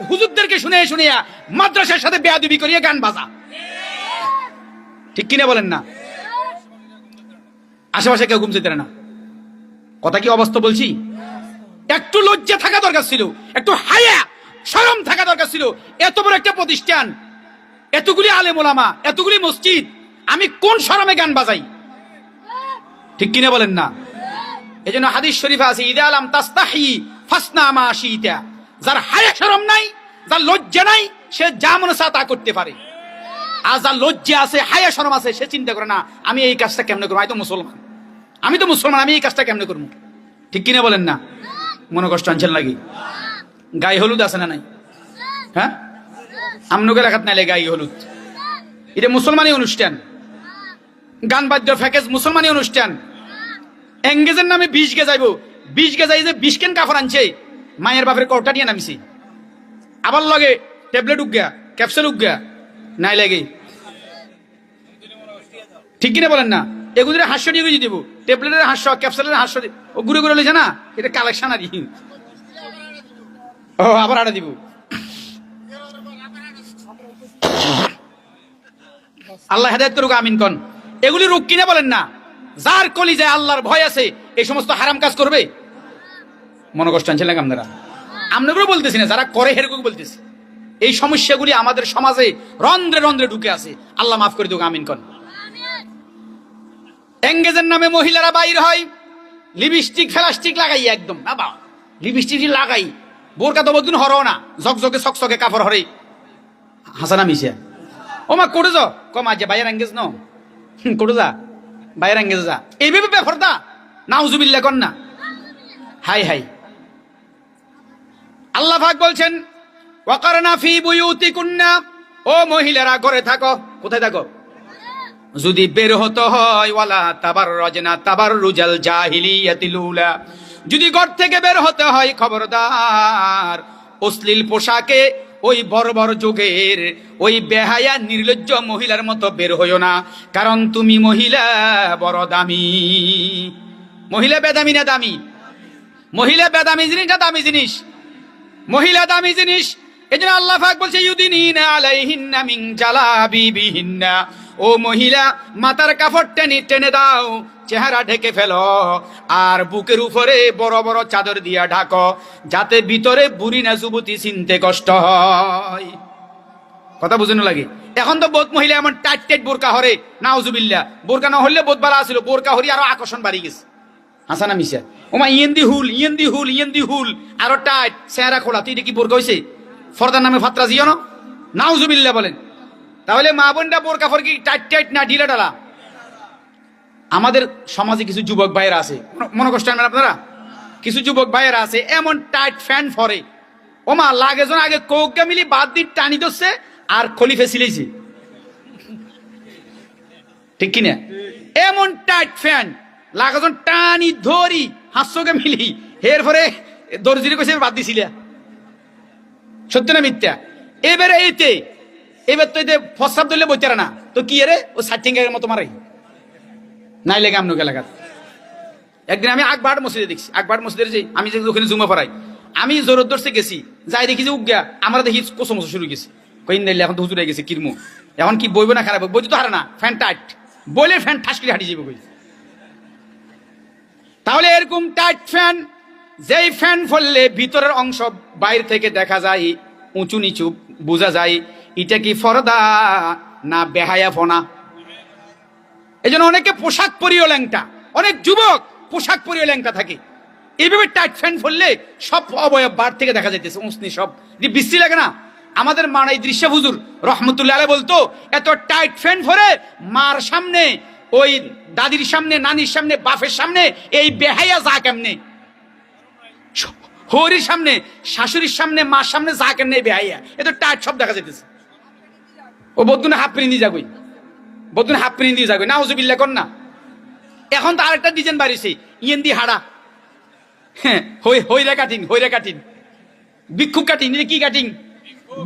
হুজুরদেরকে শুনে শুনিয়া মাদ্রাসার সাথে বেয়াদবি করিয়া গান বাজা। ঠিক কিনা বলেন না? আশেপাশে কেউ ঘুম যেতে না। কথা কি অবস্থা বলছি? একটু লজ্জা থাকা দরকার ছিল, একটু হায়া শরম থাকা দরকার ছিল। এত বড় একটা প্রতিষ্ঠান, এতগুলি আলেম ওলামা, এতগুলি মসজিদ, আমি কোন শরমে গান বাজাই? ঠিক কিনা বলেন না? এই জন্য হাদিস শরীফে আছে, ইদা লাম তাস্তাহি ফাসনা মা শিতা। যার হায়া শরম নাই, যার লজ্জা নাই, সে যা মনে চায় তা করতে পারে। আর যার লজ্জা আছে, হায়া শরম আছে, সে চিন্তা করে না আমি এই কাজটা কেমনে করবো, আমি তো মুসলমান, আমি এই কাজটা কেমনে করবো। ঠিক কিনা বলেন না? মনে কষ্ট আনছেন লাগি? গায়ে হলুদ আছে না নাই? হ্যাঁ, আমনুকে লেখাত নাইলে গায়ে হলুদ, এটা মুসলমানি অনুষ্ঠান। গান বাদ্য ফ্যাকেজ মুসলমানি অনুষ্ঠান। এঙ্গেজের নামে 20 গে যাইব, 20 গে যাই যে 20 কেন কাফর আনছে, মায়ের বাপের কৌটা নিয়ে নামিছি, আবার লগে ট্যাবলেট উগা, ক্যাপসুল উগা নাই লাগে। ঠিক কিনা বলেন না? এগুলো হাস্য নিয়ে গুজি দিব, ট্যাবলেটের হাস্য, ক্যাপসুলের হাস্য, ও ঘুরে ঘুরে লেছে না, এটা কালেকশন আর ও আবার আড়া দিব। আল্লাহ হেদায়েত করুক, আমিন কোন। এগুলি রোগ কিনে বলেন না। যার কলিজায় আল্লাহর ভয় আছে এই সমস্ত হারাম কাজ করবে? মনে কষ্ট আনছিলেন আপনারা? আমরা বলতেছি না, যারা করে হেরকম বলতেছি। এই সমস্যাগুলি আমাদের সমাজে রন্ধ্রে রন্ধ্রে ঢুকে আছে। আল্লাহ মাফ করে দিক, আমিন কোন। এঙ্গেজের নামে মহিলারা বাইর হয় লিপস্টিক ফেলাস্টিক লাগাই, একদম বাবা লিপস্টিক লাগাই, বোরকা তো বদুন হরও না, ঝকঝকে সকসকে কাপড় হরে হাসানা মিশিয়া ও মা করে যাও কমা যে বাইরের এঙ্গেজ ন করে যা বাইরের এঙ্গেজ যা, এইভাবে বেফরদা নাউজুবিল্লাহ কন না। হাই হাই, আল্লাহ পাক বলছেন ওয়াকারনা ফি বুয়ুতিকুন্না, ও মহিলারা ঘরে থাকো। কোথায় থাকো? যদি বের হতে হয় ওয়ালা তাবাররাজনা তাবাররুজাল জাহিলিয়াতিল উলা, যদি ঘর থেকে বের হতে হয় খবরদার অশ্লীল পোশাকে ওই বড় বড় যুগের ওই বেহায়া নির্লজ্জ মহিলার মতো বের হইও না, কারণ তুমি মহিলা বড় দামি। মহিলা বেদামি না দামি? মহিলা বেদামি জিনিস না দামি জিনিস? মহিলা দামি জিনিস। এজন্য আল্লাহ পাক বলছে ইউদিনিনা আলাইহিন্না মিন জালাবিবিহিন্না, ও মহিলা মাথার কাপড় টেনে টেনে দাও, চেহারা ঢেকে ফেলো, আর বুকের উপরে বড় বড় চাদর দিয়া ঢাকো, যাতে ভিতরে বুড়ি না যুবতী চিনতে কষ্ট হয়। কথা বুঝানো লাগে। এখন তো বহুত মহিলা এমন টাইট টাইট বোরকা হরে, নাউজুবিল্লাহ। বোরকা না হলে বহুত বালা ছিল, বোরকা হরি আরো আকর্ষণ বাড়ি গেছে। হাসানা মিশা ওমা ইয়েন্দি হুল ইয়েন্দি হুল ইয়েন্দি হুল, আরো টাইট চেহারা খোলা, তুই এটা কি বোরকা হয়েছে? ফরদার নামে ফাত্রা জিও না, নাউজুবিল্লাহ বলেন। তাহলে মা বোনটা বোরকা ফর কি টাইট টাইট না ঢিলা ঢালা? আমাদের সমাজে কিছু যুবক ভাইয়েরা আছে, মনে কষ্ট আনবেন আপনারা, কিছু যুবক ভাইয়েরা আছে এমন টাইট ফ্যান ফরে, ওমা লাগে জন আগে কোকগা মিলি বাদ দিয়ে টানি ধরছে আর খলিফে সিলেইছে, ঠিক কিনা? এমন টাইট ফ্যান লাগে জন টানি ধরি হাস্যকে মিলি এর পরে দর্জিরে কইছে বাদ দিছিলে। সত্য না মিথ্যা? এবারে এইতে এবার তো এতে ফসাব ধরলে বইতারা না তো কি রে, ও সাইটিংয়ের মতো মারে নাই লেগে আমনুক এলাকাত। একদিন আমি আকবার মসজিদে দেখছি, আকবার মসজিদের যে আমি যে ওখানে জুমা পড়াই, আমি জোর দর্শে গেছি, যাই দেখি যে উজ্ঞা আমরা দেখি কোসমস শুরু গেছে, কইন নাইলে এখন তো হুজুর হয়ে গেছে কিরমু, এখন কি বইব না খারাপ? বই তো হারে না, ফ্যান টাইট বলে ফ্যান ঠাস করে হাঁটি যাবে কই। তাহলে এরকম টাইট ফ্যান, যেই ফ্যান ফললে ভিতরের অংশ বাইরে থেকে দেখা যায়, উঁচু নিচু বোঝা যায়, এটা কি ফরদা না বেহায়া ফোনা? এই জন্য অনেকে পোশাক পরিও ল্যাংটা, অনেক যুবক পোশাক পরিও ল্যাংটা থাকে। এইভাবে টাইট ফ্যান ফললে সব অবয়ব বার থেকে দেখা যাইতেছে, উঁচনি সব বিশ্রী লাগে না? আমাদের মা এই দৃশ্য হুজুর রহমতুল্লাহ আলাইহি বলতো, এত টাইট ফ্যান ফরে মার সামনে, ওই দাদির সামনে, নানির সামনে, বাপের সামনে এই বেহায়া যা কেমনে, হরির সামনে, শাশুড়ির সামনে, মার সামনে যা কেমনে বেহাইয়া, এত টাইট সব দেখা যাইতেছে। ও বদুনে হাফ প্রিন্ট দিয়ে যাবই, বদুনে হাফ প্রিন্ট দিয়ে যাবে, নাউজুবিল্লাহ কর না। এখন তো আরেকটা ডিজাইন বাড়িছে, ইয়েন্দি হাড়া, হ্যাঁ হইরা কাটিং, হইরা কাটিং, ভিক্ষুক কাটিং, কি কাটিং?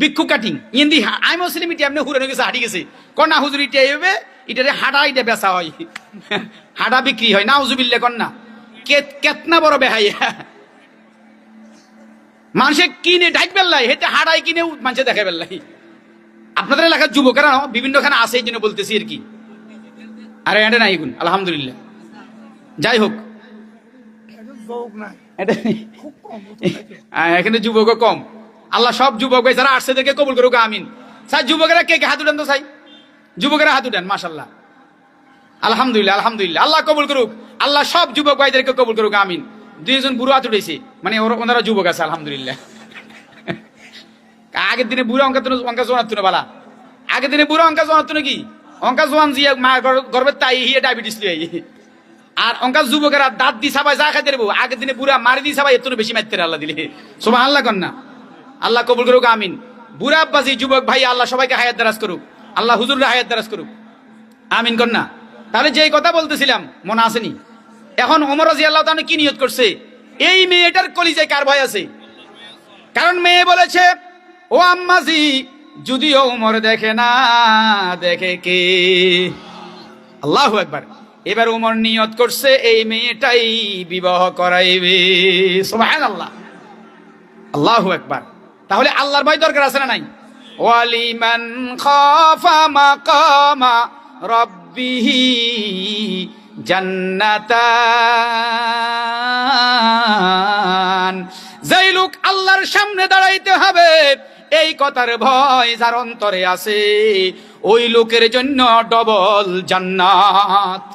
ভিক্ষুক কাটিং, ইয়েন্দি। আমি মুসলিম ইটি এমনি হুরানো গেছে, হাঁটি গেছে, কর না হুজুর ইটা এভাবে এটারে হাড়া, এটা বেচা হয়, হাড়া বিক্রি হয়, নাউজুবিল্লাহ কর না। কেতনা বড় বেহাইয়া, মানুষে কিনে ডাইক বেল্লাই, হেতে হাড়াই কিনে মানুষে দেখে বেল্লাই। আপনাদের এলাকার যুবকেরা বিভিন্ন খানে আসে, এই জন্য বলতেছি আর কি। আরে এটা নাই গুণ, আলহামদুলিল্লাহ। যাই হোক, এখানে যুবক কম। আল্লাহ সব যুবক ভাই যারা আসছে দেখে কবুল করুক, আমিন। স্যার যুবকেরা কে কে হাত উঠান তো? চাই যুবকেরা হাত উঠান, মাশাল্লাহ, আলহামদুলিল্লাহ, আলহামদুলিল্লাহ। আল্লাহ কবুল করুক, আল্লাহ সব যুবক ভাইদেরকে কবুল করুক, আমিন। দুইজন বুড়ো হাত উঠেছে, মানে ওনারা যুবক আছে, আলহামদুলিল্লাহ। আগের দিনে বুড়া অঙ্কা জোয়ান বালা, আগের দিনে বুড়া অঙ্কা জোয়ান নাকি অঙ্কা জোয়ান জিয়া মায়ের গর্বের তাই হিয়ে ডায়াবেটিস লিয়ে, আর অঙ্কা যুবকেরা দাঁত দি সাবাই যা খাইতে দেবো, আগের দিনে বুড়া মারি দি সাবাই এত বেশি মারতে আল্লাহ দিলে। সুবহানাল্লাহ কন্যা, আল্লাহ কবুল করুক, আমিন। বুড়া আব্বাসী যুবক ভাই আল্লাহ সবাইকে হায়াত দারাজ করুক, আল্লাহ হুজুররা হায়াত দারাজ করুক, আমিন কন্যা। তাহলে যেই কথা বলতেছিলাম মনে আসেনি? এখন ওমর রাদিয়াল্লাহু তাআলা কি নিয়ত করছে? এই মেয়েটার কলিজায় কার ভয় আছে? কারণ মেয়ে বলেছে, ও আম্মাজি যদিও উমর দেখে না, দেখে কে? আল্লাহু আকবার। এবার উমর নিয়ত করছে এই মেয়েটাই বিবাহ করাইবে। সুবহানাল্লাহ, আল্লাহু আকবার। তাহলে আল্লাহর ভয় দরকার আছে না নাই? ওয়ালিমান খাফা মাকামা রাব্বিহি জান্নাতান। যেই লোক আল্লাহর সামনে দাঁড়াইতে হবে এই কথার ভয় যার অন্তরে আছে, ওই লোকের জন্য ডবল জান্নাত।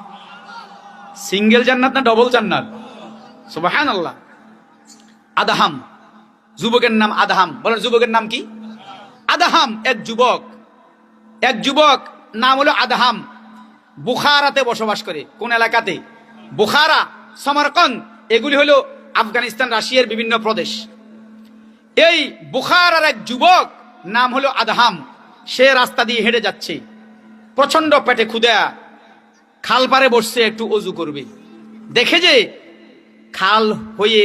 সিঙ্গেল জান্নাত না ডবল জান্নাত? সুবহানাল্লাহ। আদহাম, যুবকের নাম আদহাম। বলেন যুবকের নাম কি? আদহাম। এক যুবক নাম হলো আদহাম। বুখারাতে বসবাস করে। কোন এলাকাতে? বুখারা, সমরকন্দ, এগুলি হলো আফগানিস্তান, রাশিয়ার বিভিন্ন প্রদেশ। এই বুখারার এক যুবক নাম হলো আদহাম। সে রাস্তা দিয়ে হেঁটে যাচ্ছে, প্রচন্ড পেটে ক্ষুধা, খাল পারে বসছে একটু অজু করবে। দেখে যে খাল হয়ে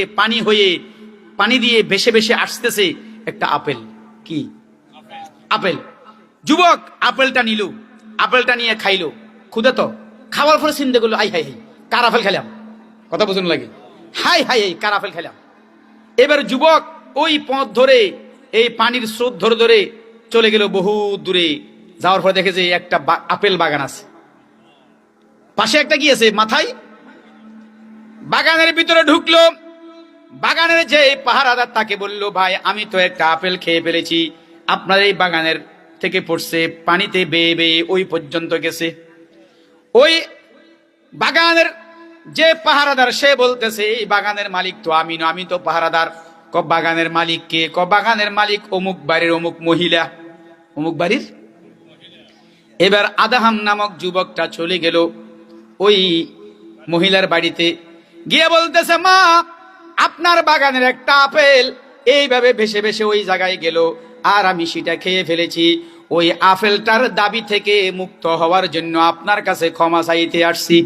পানি দিয়ে ভেসে ভেসে আসতেছে একটা আপেল। কি আপেল? যুবক আপেলটা নিল, আপেলটা নিয়ে খাইলো। ক্ষুধা তো, খাওয়ার পরে চিন্তা করলো, হাই হাই হাই কার আপেল খেলাম। কথা বুঝুন লাগে, হাই হাই হাই কার আপেল খেলাম। এবার যুবক ওই পথ ধরে, এই পানির স্রোত ধরে ধরে চলে গেল বহু দূরে। যাওয়ার পরে দেখে যে একটা আপেল বাগান আছে, পাশে একটা কি আছে মাথায়। বাগানের ভিতরে ঢুকলো। বাগানের যে পাহারাদার তাকে বলল, ভাই আমি তো একটা আপেল খেয়ে ফেলেছি, আপনার এই বাগানের থেকে পড়ছে, পানিতে বেয়ে বেয়ে ওই পর্যন্ত গেছে। ওই বাগানের যে পাহারাদার সে বলতেছে, এই বাগানের মালিক তো আমি না, আমি তো পাহারাদার। ক বাগানের মালিক কে? ক বাগানের মালিক অমুক বাড়ির অমুক মহিলা, অমুক বাড়ির। এবার আদহাম নামক যুবকটা চলে গেল ওই মহিলার বাড়িতে, গিয়ে বলতেছে, মা আপনার বাগানের একটা আপেল এইভাবে ভেসে ভেসে ওই জায়গায় গেল, আর আমি সেটা খেয়ে ফেলেছি। ওই আপেলটার দাবি থেকে মুক্ত হওয়ার জন্য আপনার কাছে ক্ষমা চাইতে আসছি।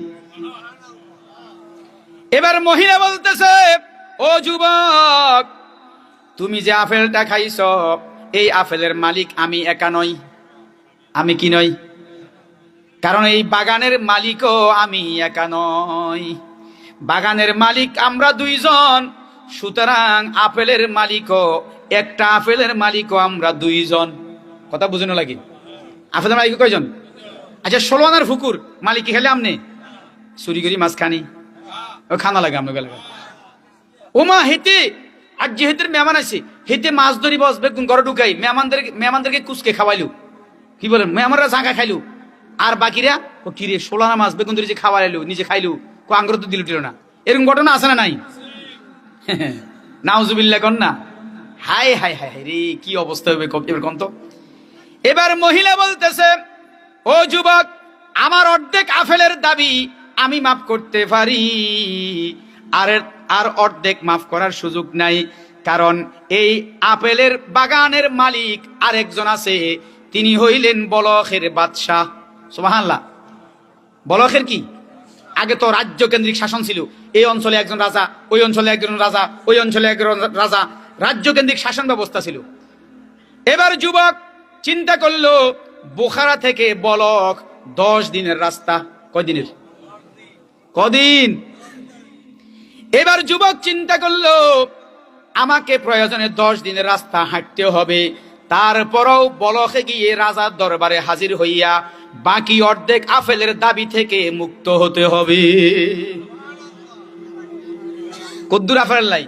এবার মহিলা বলতেছে, ও যুবক, তুমি যে আপেলটা খাইছ এই আপেলের মালিক আমি একা নই। আমি কি নই? কারণ এই বাগানের মালিকও আমি একা নই, বাগানের মালিক আমরা দুইজন। সুতরাং আপেলের মালিকও, একটা আপেলের মালিকও আমরা দুইজন। কথা বুঝানো লাগে? আপেলের মালিক কয়জন? আচ্ছা 16 আনার ফুকুর মালিক খেলে আমনে চুরি করি মাছ খানি, ও খানা লাগে আপনাকে লাগে। ওমা হেতে আর যে হেতের মেহমান আছে, হেতে মাছ ধরি বসবে ঘরে ঢুকাই, মেহমানদেরকে কুচকে খাওয়াইলু। কি বলেন? মেহমানরা জাঁকা খাইলু, আর বাকিরা ও কিরে 16 আনা মাছ বেগুন ধরে যে খাওয়াইলু, নিজে খাইলু, কো আঙ্গুর তো দিল না। এরকম ঘটনা আছে না নাই? নাউজুবিল্লাহ কন না। হাই হাই হাই হাই রে, কি অবস্থা হবে এবার কোন তো। এবার মহিলা বলতেছে, ও যুবক, আমার অর্ধেক আপেলের দাবি আমি মাফ করতে পারি, আর অর্ধেক মাফ করার সুযোগ নাই। কারণ এই আপেলের বাগানের মালিক আরেকজন আছে, তিনি হইলেন বলখের বাদশাহ। সুবহানাল্লাহ। বলখের কি? আগে তো রাজ্য কেন্দ্রিক শাসন ছিল, এই অঞ্চলে একজন রাজা, ওই অঞ্চলে একজন রাজা, ওই অঞ্চলে একজন রাজা, রাজ্য কেন্দ্রিক শাসন ব্যবস্থা ছিল। এবার যুবক চিন্তা করলো, বুখারা থেকে বলখ 10 দিনের রাস্তা। কয়দিনের? কদিন? এবার যুবক চিন্তা করলো, আমাকে প্রয়োজনে 10 দিনের রাস্তা হাঁটতে হবে। তারপরও বলখে গিয়ে রাজার দরবারে হাজির হইয়া বাকি অর্ধেক আপেলের দাবি থেকে মুক্ত হতে হবে। কদ্দুর আপেলের লাই?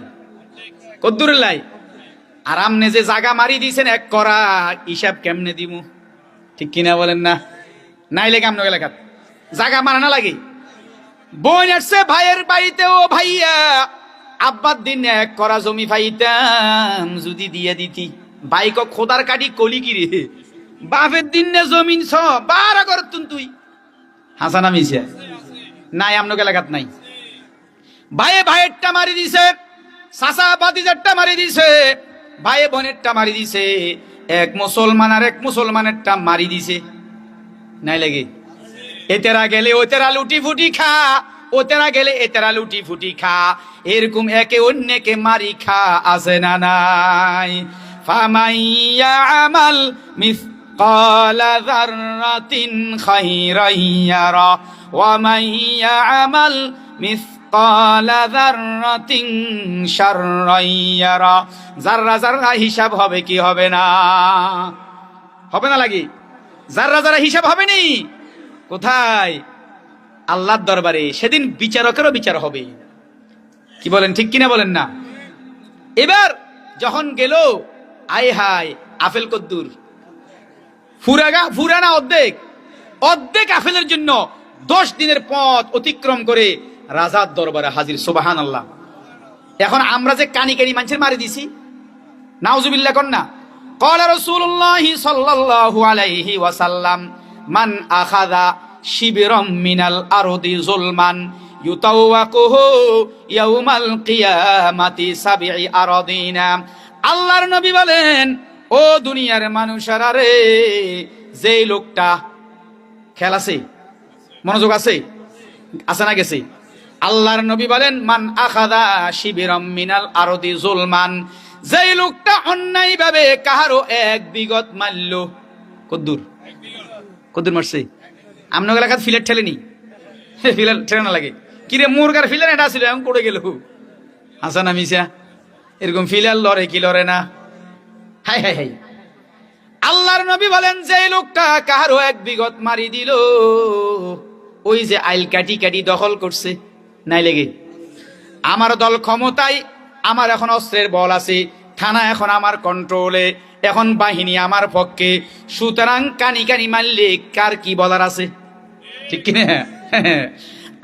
কদ্দুরের লাই? আর আমনে যে জাগা মারি দিয়েছেন এক করা, হিসাব কেমনে দিমু? ঠিক কিনা বলেন না? নাইলে কেমন এলাকাত জাগা মারা না লাগে? বোন আসছে ভাইয়ের বাড়িতে, ও ভাইয়া আব্বার দিন এক করা জমি পাইতাম যদি দিয়ে দিতি। বাইক খোদার কাটি কলি কিরে, বাপের দিন জমিন ছ 12 কর তুই হাসানা মিশে নাই, আমনক এলাকাত নাই। ভাইয়ে ভাইয়েরটা মারি দিছে, চাচা বাতিজারটা মারি দিছে, ভাইয়ে বোনেরটা মারি দিছে, এক মুসলমান আর এক মুসলমানেরটা মারি দিছে। নাই লাগে? এতেরা গেলে ওতেরা লুটি ফুটি খা, ওতেরা গেলে এতেরা লুটি ফুটি খা, এরকম একে অন্যকে মারি খা, আছে না নাই? ফামাইয়া আমাল মিসকালা যাররাতিন খায়রান ইয়ারা ওয়া মাইয়া আমাল মিসকালা যাররাতিন শাররান ইয়ারা। যাররা যাররা হিসাব হবে কি হবে না? হবে না লাগে? যারা যারা হিসাব হবে নি কোথায়? আল্লাহর দরবারে। সেদিন বিচারকেরও বিচার হবে। কি বলেন, ঠিক কিনা বলেন না? এবার যখন গেল, আয় হায়, আপেল কদ্দুর, ফুরানা অর্ধেক, অর্ধেক আপেলের জন্য 10 দিনের পথ অতিক্রম করে রাজার দরবারে হাজির। সুবহানাল্লাহ। এখন আমরা যে কানি কানি মানুষের মারি দিছি, নাউজুবিল্লাহ কন্যা। ক্বালা রাসূলুল্লাহ সাল্লাল্লাহু আলাইহি ওয়াসাল্লাম, মান আখাযা শিবরাম মিনাল আরদি যুলমান ইউতাওয়াকুহু ইয়াউমাল কিয়ামাতি সাবঈ আরাদিনা। আল্লাহর নবী বলেন, ও দুনিয়ার মানুষেরা রে, যেই লোকটা, খেয়াল আছে, মনোযোগ আছে, আছে না গেছে? আল্লাহর নবী বলেন, মান আখাযা শিবরাম মিনাল আরদি যুলমান, যেই লোকটা অন্যায় ভাবে কাহারো 1 বিঘত মারল। কদ্দুর কদ্দুর মারছে? আপনার এলাকায় ফিলেট ঠেলেনি? ফিলেট ঠেলে না লাগে? কিরে মুরগার ফিলেন এটা ছিল, এখন পড়ে গেল। হাসা না মিশা? এরকম ফিলার লড়ে কি লড়ে না? High high high. আল্লাহর নবী বলেন, যে লোকটা কাহারো 1 বিঘত মারি দিল, ওই যে আইল কাটি কাটি দখল করছে, নাই লেগে আমার দল ক্ষমতায়, আমার এখন অস্ত্রের বল আছে, থানা এখন আমার কন্ট্রোলে, এখন বাহিনী আমার পক্ষে, সুতরাং কানি কানি মারলে কার কি বলার আছে? ঠিক কিনা?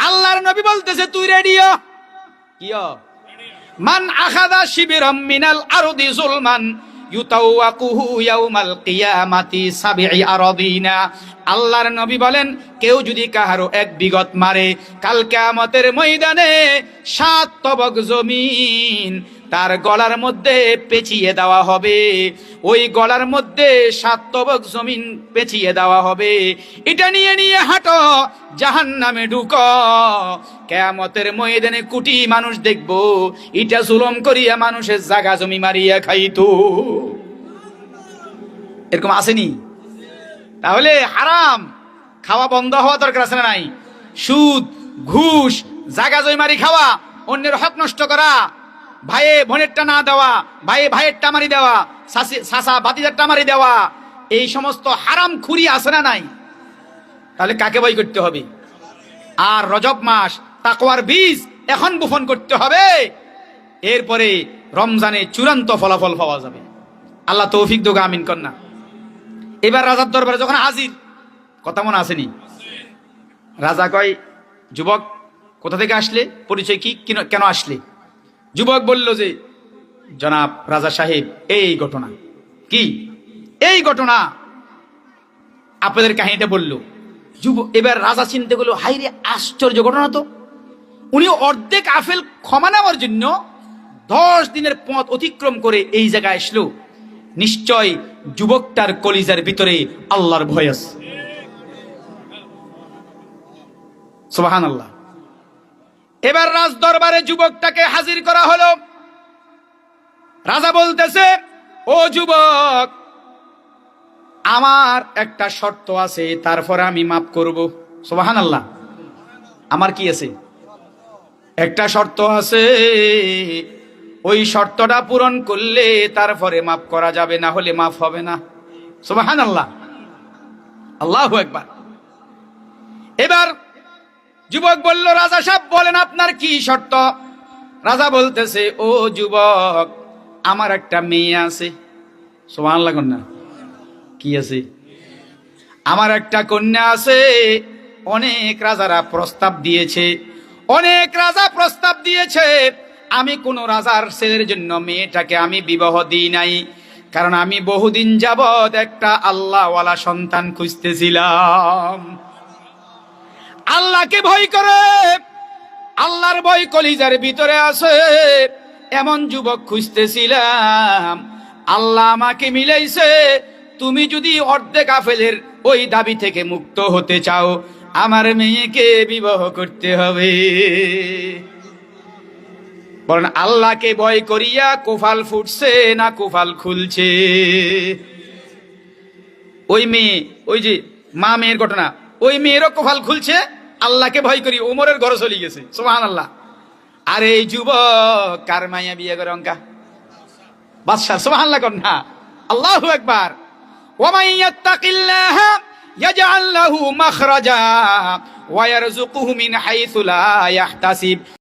আল্লাহর নবী বলতেছে, তুই রেডিও কিয়? মান আখাযা শিবরাম মিনাল আরদি যুলমান ইউতাওয়াকুহু ইয়াউমাল কিয়ামাতি সাবঈ আরাদিনা। আল্লাহর নবী বলেন, কেউ যদি কাহারো 1 বিঘত মারে, কাল কিয়ামতের ময়দানে 7 তবক জমিন তার গলার মধ্যে পেঁচিয়ে দেওয়া হবে। ওই গলার মধ্যে 7 তবক জমিন পেঁচিয়ে দেওয়া হবে। এটা নিয়ে নিয়ে হাঁটো, জাহান্নামে ঢুকো। কিয়ামতের ময়দানে কোটি মানুষ দেখবো এটা জুলুম করিয়া মানুষের জায়গা জমি মারিয়া খাইতো। এরকম আসেনি? তাহলে হারাম খাওয়া বন্ধ হওয়া দরকার আছে না নাই? সুদ, ঘুষ, জায়গা জমি মারি খাওয়া, অন্যের হক নষ্ট করা, ভাইয়ে বোনেরটা না দেওয়া, ভাইয়ে ভাইয়েরটা মারি দেওয়া, সাসা বাতিদারটা মারি দেওয়া, এই সমস্ত হারাম খুরি আছে না নাই? তাহলে কাকে ভয় করতে হবে? আর রজব মাস, তাকওয়ার বীজ এখন বপন করতে হবে, এরপরে রমজানে চূড়ান্ত ফলাফল পাওয়া যাবে। আল্লাহ তৌফিক দোগা, আমিন কন্যা। এবার রাজার দরবারে যখন হাজির, কথা মনে আসেনি? রাজা কয়, যুবক কোথা থেকে আসলে, পরিচয় কি, কেন আসলে? যুবক বলল যে, জনাব রাজা সাহেব, এই ঘটনা। কি এই ঘটনা? আপনাদের কাহিনীটা বলল। এবার রাজা চিন্তা করলো, হাই রে, আশ্চর্য ঘটনা তো। উনি অর্ধেক আপেল ক্ষমা নেওয়ার জন্য 10 দিনের পথ অতিক্রম করে এই জায়গায় আসলো। নিশ্চয় যুবকটার কলিজার ভিতরে আল্লাহর ভয় আছে। সুবহানাল্লাহ। এবার রাজ দরবারে যুবকটাকে হাজির করা হলো। রাজা বলতেছে, ও যুবক, আমার একটা শর্ত আছে, তারপরে আমি মাফ করব। সুবহানাল্লাহ। আমার কি আছে? একটা শর্ত আছে, ওই শর্তটা পূরণ করলে তারপরে মাফ করা যাবে, না হলে মাফ হবে না। সুবহানাল্লাহ, আল্লাহু আকবার। এবার যুবক বলল, রাজা সাহেব বলেন আপনার কি শর্ত? রাজা বলতেছে, ও যুবক, আমার একটা মেয়ে আছে। সুবহানাল্লাহ কন্যা কি আছে? আমার একটা কন্যা আছে। অনেক রাজারা প্রস্তাব দিয়েছে, অনেক রাজা প্রস্তাব দিয়েছে, আমি কোন রাজার ছেলের জন্য মেয়েটাকে আমি বিবাহ দিই নাই, কারণ আমি বহুদিন যাবৎ একটা আল্লাহওয়ালা সন্তান খুঁজতেছিলাম। আল্লাহকে ভয় করে, আল্লাহর ভয় কলিজার ভিতরে আছে, এমন যুবক খুঁজতেছিলাম। আল্লাহ আমাকে মিলাইছে। তুমি যদি অর্ধেক আপেলের ওই দাবি থেকে মুক্ত হতে চাও, আমার মেয়েকে বিবাহ করতে হবে। বলেন, আল্লাহকে ভয় করিয়া কোফাল ফুটছে না কোফাল খুলছে? ওই মেয়ে, ওই যে মা মেয়ের ঘটনা, ওই মেয়েরও কোফাল খুলছে, আল্লাহকে ভয় করি ওমরের ঘরে চলে গেছে। সুবহানাল্লাহ। আর এই যুবক কার মাইয়া বিয়ে করে? অঙ্কা বাদশা। সুবহানাল্লাহ কন্যা, আল্লাহু আকবার। ওয়ামান ইয়াত্তাকিল্লাহ ইয়াজআল লাহু মাখরাজা ওয়া ইয়ারযুকুহু মিন হাইসু লা ইয়াহতাসিব।